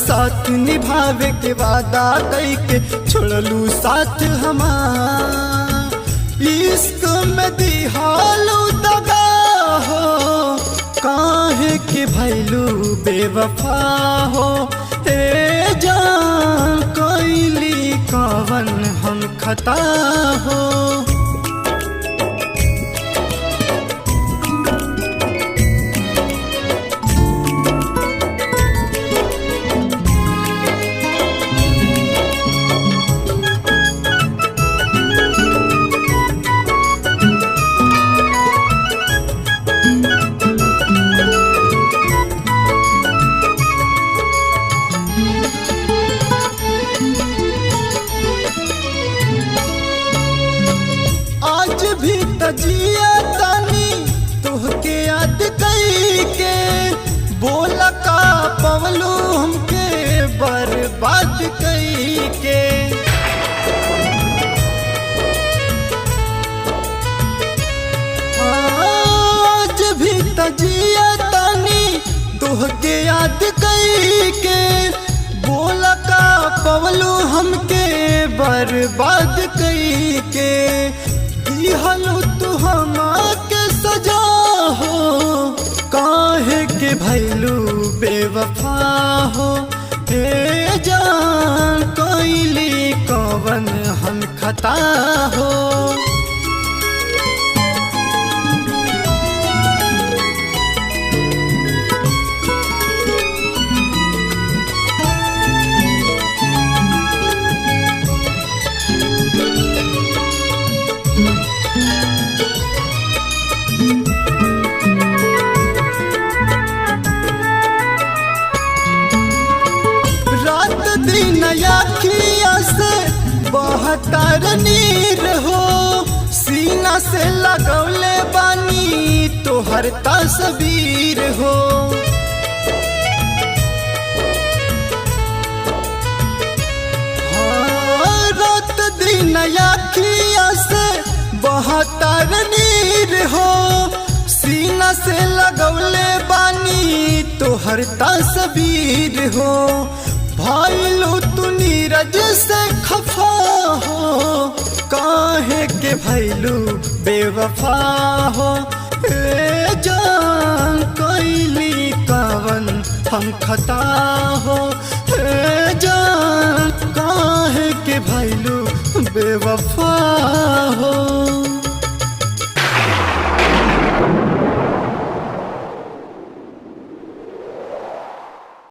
साथ निभावे के वादा कई के छोड़लू साथ हमार। इश्क में दिहालू दगा हो काहे के भैलू बेवफा हो। ए जान कोइली कवन हम खता हो। आज भी तजिया तानी तोहके याद कई के बोला का पवलू हमके बर्बाद कई के। आज भी तजिया तानी तोहके याद कई के बोला का पवलू हमके बर्बाद कई के। दिहलू तू हमाके सजा हो काहे के भैलू बेवफा हो। हे जान कोइली कवन हम खता हो। दिन अखिया से बहतर नीर हो सीना से लगौले बानी तोहर तस्वीर हो। रात दिन अखिया से बहतर नीर हो सीना से लगौले बानी तोहर तस्वीर हो। भाईलू तू नीरज से खफा हो काहे के भैलू बेवफा हो। ए जान कोइली कवन हम खता हो। ए जान काहे के भैलू बेवफा हो।